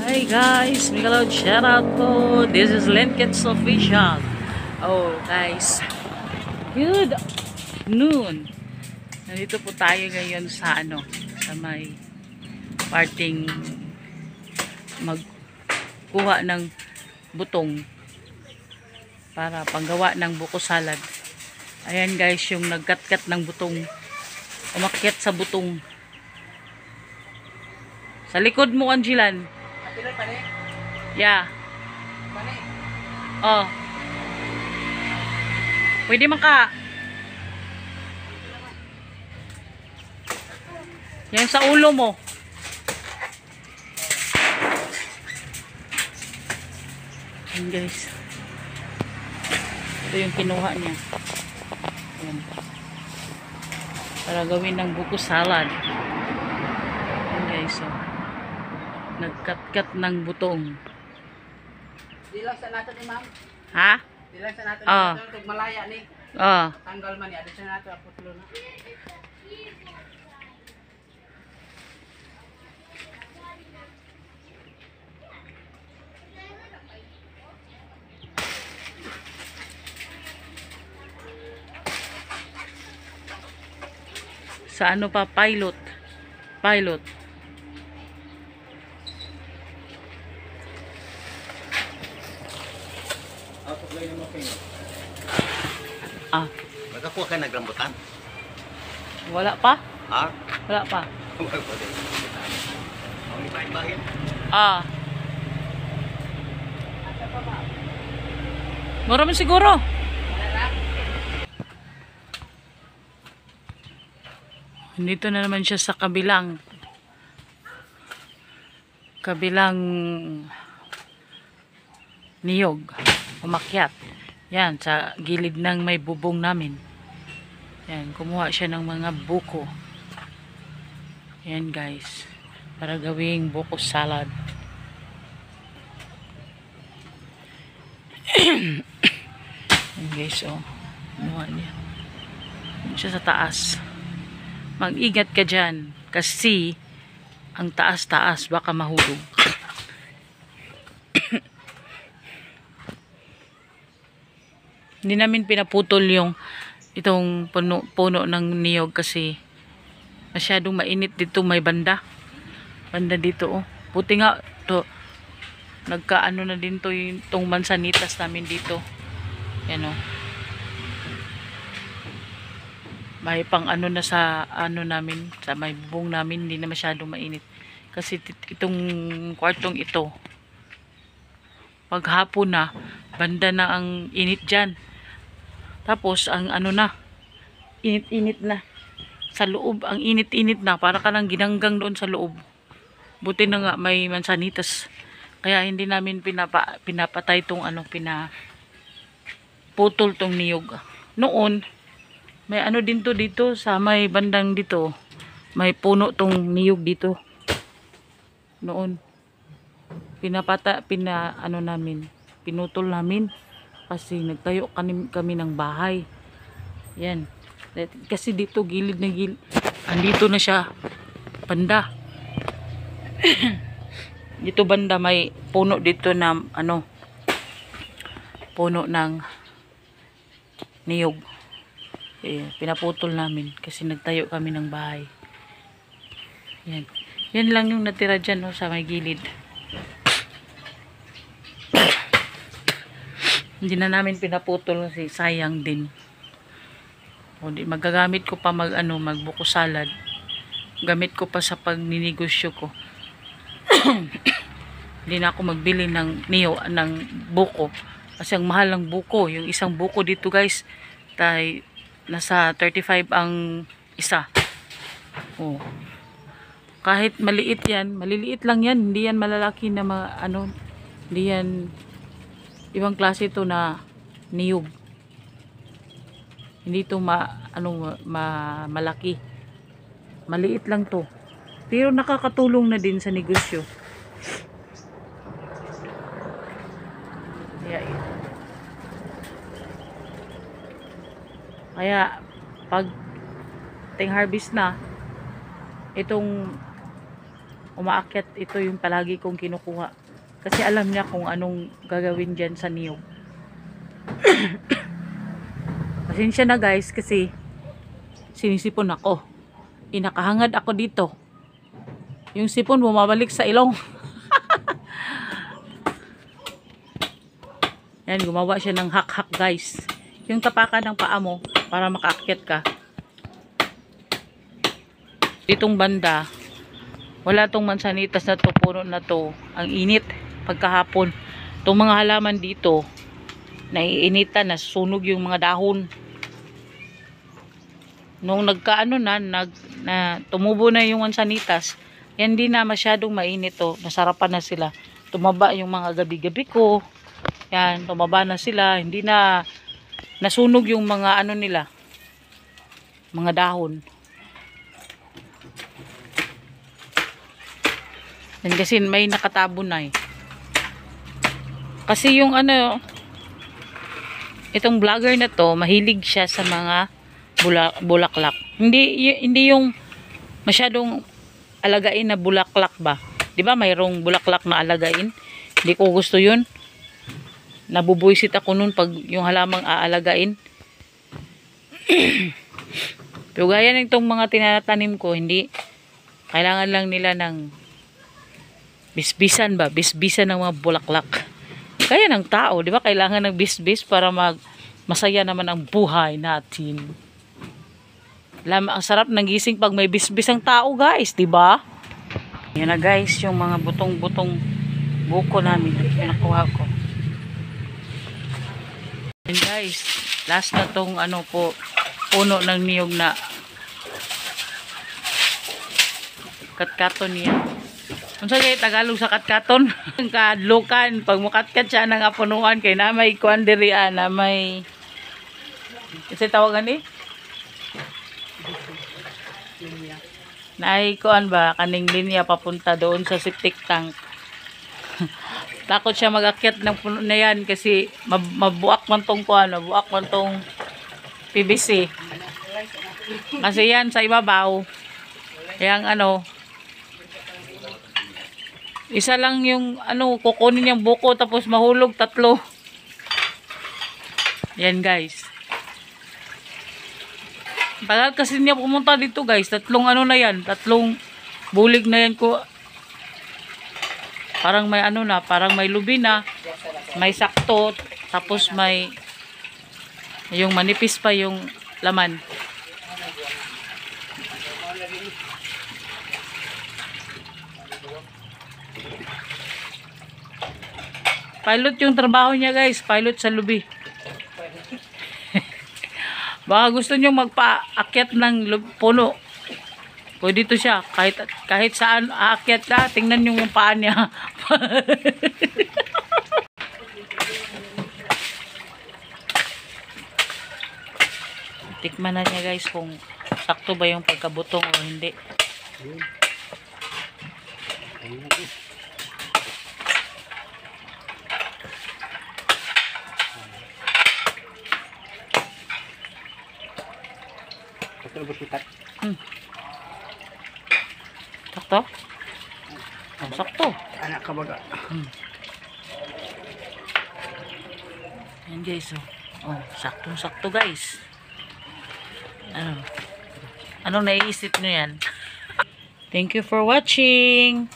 Hey guys, Miguelod, shout out po. This is Linkets Official. Oh guys, good noon. Nandito po tayo ngayon sa sa may parting magkuha ng butong para panggawa ng buko salad. Ayan guys, yung nagkat-kat ng butong, umakyat sa butong. Sa likod mo, Angelan. Yeah. Oh. Pwede maka. Yan sa ulo mo. Ayan guys. Ito yung kinuha niya. Ayan. Para gawin ng buko salad. Ayan guys. Oh. Nagkat-kat ng butong. Dilang sa nato ni ma'am. Ha? Dilang sa nato ni malaya ni. Tanggal man ni adto sa nato aputlo na. Sa ano pa? Pilot. Pilot. Ah. Nakakuha ka ng rambutan? Wala pa? Ha? Wala pa. Wala pa din. Ang ibahin-bahin? Ah. Marami siguro. Dito na naman siya sa kabilang niyog. Umakyat. Yan, sa gilid ng may bubong namin. Yan, kumuha siya ng mga buko. Yan guys. Para gawing buko salad. Yan guys, oh. Kumuha niya. Yan siya sa taas. Mag-ingat ka dyan. Kasi, ang taas-taas baka mahulog. Hindi namin pinaputol yung itong puno ng niyog kasi masyadong mainit dito, may banda dito, oh. Puti nga to, nagkaano na din to yung mansanitas namin dito. Yan, oh. May pang na sa namin, sa may bubong namin, hindi na masyadong mainit kasi itong kwartong ito paghapon na banda na ang init dyan. Tapos ang na init na sa loob, ang init na, para ka nang ginanggang doon sa loob. Buti na nga may mansanitas, kaya hindi namin pinapatay tong pinaputol tong niyog. Noon may din to dito sa may bandang dito, may puno tong niyog dito. Noon pinutol namin kasi nagtayo kami ng bahay. Yan. Kasi dito gilid na gilid. Andito na siya banda. Dito banda may puno dito na puno ng niyog. Pinaputol namin kasi nagtayo kami ng bahay. Yan. Yan lang yung natira dyan, no, sa may gilid. Hindi na namin pinaputol kasi sayang din. O, magagamit ko pa magbuko salad. Gamit ko pa sa pagninegosyo ko. Hindi na ako magbili ng buko kasi ang mahal ng buko. Yung isang buko dito guys, nasa 35 ang isa. Oh. Kahit maliit yan, maliliit lang yan, hindi yan malalaki na hindi yan ibang klase to na niyog. Hindi to malaki. Maliit lang to. Pero nakakatulong na din sa negosyo. Kaya pag harvest na, itong umaakyat, ito yung palagi kong kinukuha. Kasi alam niya kung anong gagawin dyan sa niyog. Pasensya na guys kasi sinisipon ako. Inakahangad ako dito. Yung sipon bumabalik sa ilong. Yan, gumawa siya ng hak-hak guys. Yung tapakan ng paa mo para makaakyat ka. Ditong banda, wala tong mansanitas na to, puno na to. Ang init pagkahapon. Itong mga halaman dito, naiinitan, nasusunog yung mga dahon. Nung nagkaano na tumubo na yung mansanitas, yan di na masyadong mainit to. Nasarapan na sila. Tumaba yung mga gabi-gabi ko. Yan, tumaba na sila. Hindi na nasunog yung mga ano nila. Mga dahon. Yan kasi may nakatabo na eh. Kasi yung ano, itong vlogger na to, mahilig siya sa mga bulaklak. Hindi yung masyadong alagain na bulaklak ba? 'Di ba mayroong bulaklak na alagain? Hindi ko gusto 'yun. Nabubuisit ako nun pag yung halamang aalagain. Pero gaya ng itong mga tinatanim ko, hindi kailangan lang nila ng bisbisan ba? Bisbisan ng mga bulaklak. Kaya ng tao, 'di ba? Kailangan ng bisbis para masaya naman ang buhay natin. Ang sarap ng gising pag may bisbis ang tao, guys, 'di ba? Yan na guys, yung mga butong-butong buko namin na nakuha ko. And guys, last na tong ano po, puno ng niyog na katkaton niya. Kung sa kay Tagalog sa katkaton, kadlukan, pag mukatkat siya ng apunuan kay na may kuandirian, na may kasi tawagan ni naay kuan ba kaning linya papunta doon sa septic tank. Takot siya mag-akyat ng puno na yan kasi mabuak man tong kuan, mabuak man tong PVC. Kasi yan sa ibabaw. Yang ano, isa lang yung ano, kukunin yung buko tapos mahulog tatlo. Yan guys. Tagal kasi niya pumunta dito guys. Tatlong ano na yan. Tatlong bulig na yan ko. Parang may ano na. Parang may lubi na. May sakto. Tapos may yung manipis pa yung laman. Pilot yung trabaho niya guys. Pilot sa lubi. Baka gusto nyo magpa-akyat ng puno. Pwede dito siya. Kahit saan aakyat ka, tingnan nyo yung paa niya. Tikman na niya guys kung sakto ba yung pagkabutong o hindi. Sakto? Oh, sakto. Anak ka baga. Ayan guys, oh. Oh, saktong-sakto guys. Ano? Anong naiisip nyo yan? Thank you for watching.